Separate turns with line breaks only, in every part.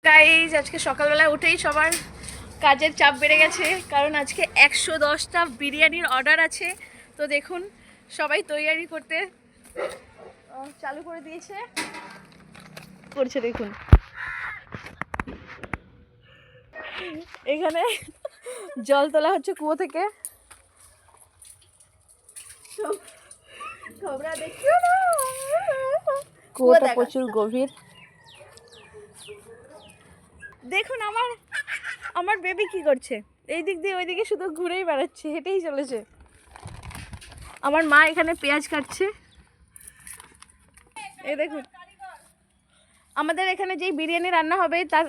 Guys আজকে সকালবেলায় উঠেই সবার কাজের চাপ বেড়ে গেছে, কারণ আজকে 110টা বিরিয়ানির অর্ডার আছে। তো দেখুন সবাই তৈরি করতে চালু করে দিয়েছে, করছে দেখুন। এখানে জল তোলা হচ্ছে কুয়ো থেকে। তোমরা দেখছো না, কুয়োটা প্রচুর গভীর। দেখুন আমার বেবি কি করছে, এই দিক দিয়ে ওই দিকে শুধু ঘুরেই বেড়াচ্ছে, হেঁটেই চলেছে। আমার মা এখানে পেঁয়াজ কাটছে। এই দেখুন আমাদের এখানে যেই বিরিয়ানি রান্না হবে তার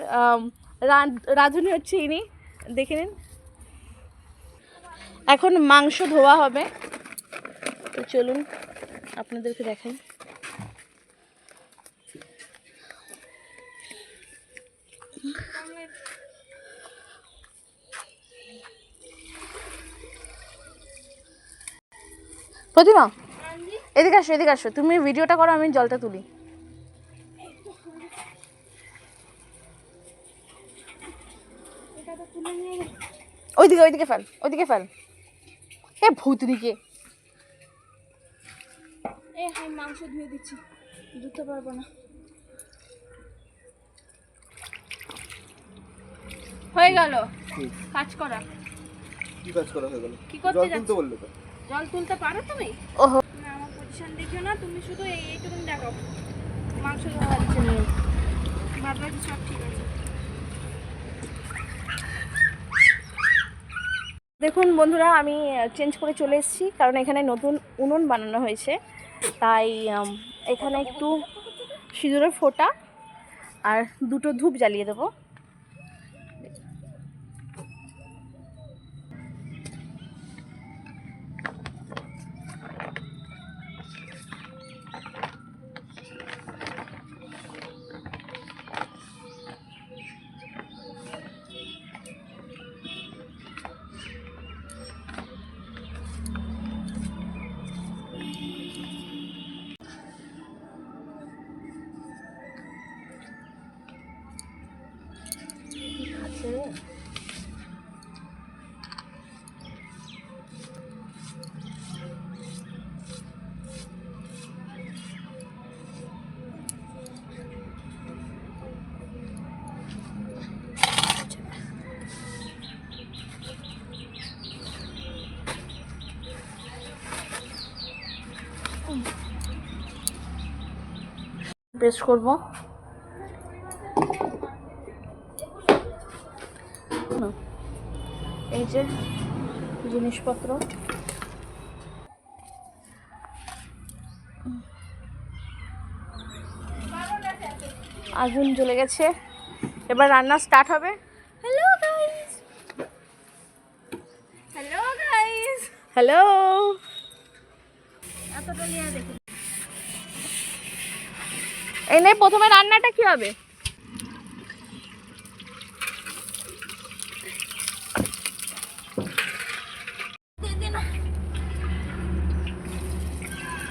রাঁধুনি হচ্ছে ইনি, দেখে নিন। এখন মাংস ধোয়া হবে, তো চলুন আপনাদেরকে দেখাই। প্রতিমা এদিকে আসো, এদিকে আসো, তুমি ভিডিওটা করো, আমি জলটা তুলি। ওইদিকে ওইদিকে ফেল, ওইদিকে ফেল। এ ভূতনিকে আমি মাংস ধুয়ে দিচ্ছি, ধুতে পারবো না। হয়ে গেল কাজ করা।
কি কাজ করা হয়ে গেল?
কি করতে
জল তুলতে বললে তো।
জল তুলতে পারো তুমি? ওহো না, আমার পজিশন দেখিও না, তুমি শুধু এইটুকু দেখাও। মাংস ধোয়া হচ্ছে না, বাদ বাকি সব ঠিক আছে। দেখুন বন্ধুরা, আমি চেঞ্জ করে চলে এসেছি, কারণ এখানে নতুন উনুন বানানো হয়েছে। তাই এখানে একটু সিঁদুরের ফোঁটা আর দুটো ধূপ জ্বালিয়ে দেবো। পেস্ট করব। এই যে জিনিসপত্র, আগুন জ্বলে গেছে, এবার রান্না স্টার্ট হবে। Hello guys, hello guys, hello. এতটা নিয়ে দেখুন, এই নে প্রথমে রান্নাটা কি হবে।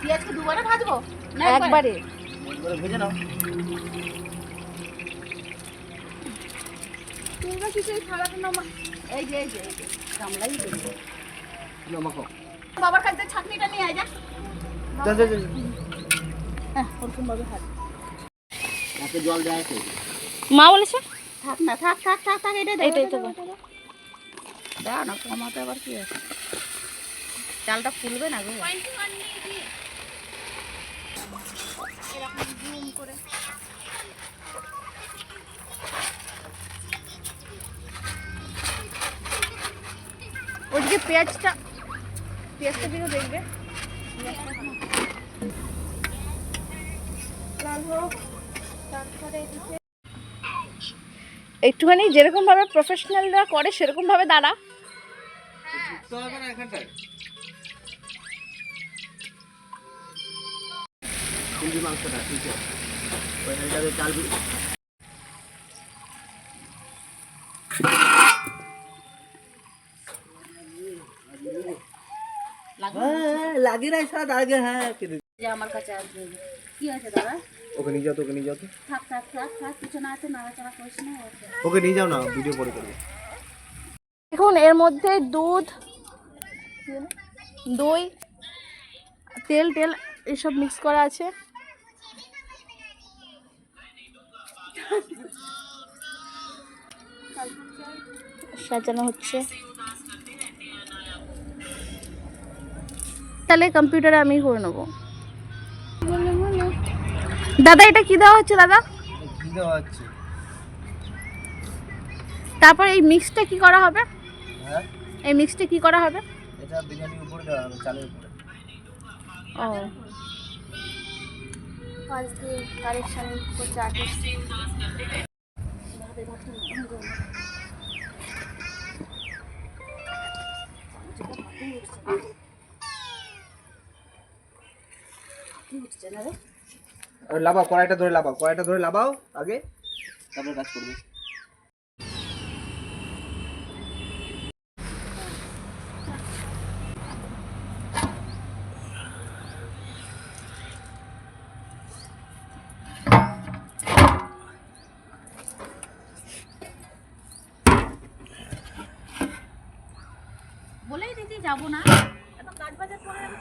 পেঁয়াজকে দুবারে ভাজবো না একবারে? ভেজে নাও। তোমরা কিছু খাওয়াতে নামা, এই যে গামলাই দেবো নামাকো। বাবার কাছে ছাকনিটা নিয়ে আয়, যা যা যা। হ্যাঁ ওরকম ভাবে হাত হাতে জল দেয় তো মা বলেছে। থাক না, থাক থাক থাক থাক, এটাই তো দাও না, কমাতে আবার কি আছে, চালটা ফুলবে না গো। এরকম জুম করে ওদিকে পেঁয়াজটা দিকে দেখবে লাল হোক, তারপরে এদিকে একটুখানি যেরকম ভাবে প্রফেশনালরা করে সেরকম ভাবে দাঁড়া। মাংসটা ঠিক আছে, চাল লাগে না স্বাদ আগে। হ্যাঁ আমার কাছে আসবে, কি আছে দাদা?
ওকে নিয়ে যাও তো, ওকে নিয়ে যাও তো।
থাক থাক থাক থাক, পিছনে আছে, নাড়াচাড়া করিস না।
ওকে নিয়ে যাও না, ভিডিও পরে করবো।
এখন এর মধ্যে দুধ, দই, তেল টেল এসব মিক্স করা আছে। সাজানো হচ্ছে। তাহলে কম্পিউটারে আমি করে নেবো। দাদা এটা কি দেওয়া হচ্ছে দাদা?
ঘি দেওয়া হচ্ছে।
তারপর এই মিক্সটা কি করা হবে?
হ্যাঁ,
এই মিক্সটা কি করা হবে?
এটা বিরিয়ানির উপরে দেওয়া হবে, চালের উপরে।
ও পাঁচ দিয়ে কারেকশন করছে আর্টিস্ট।
আর লাবাও, কড়াইটা ধরে লাবাও, কড়াইটা ধরে লাবাও আগে, তারপরে কাজ করবে।
বলেই দিদি যাবো না, এত কাজ বাজার করে আমি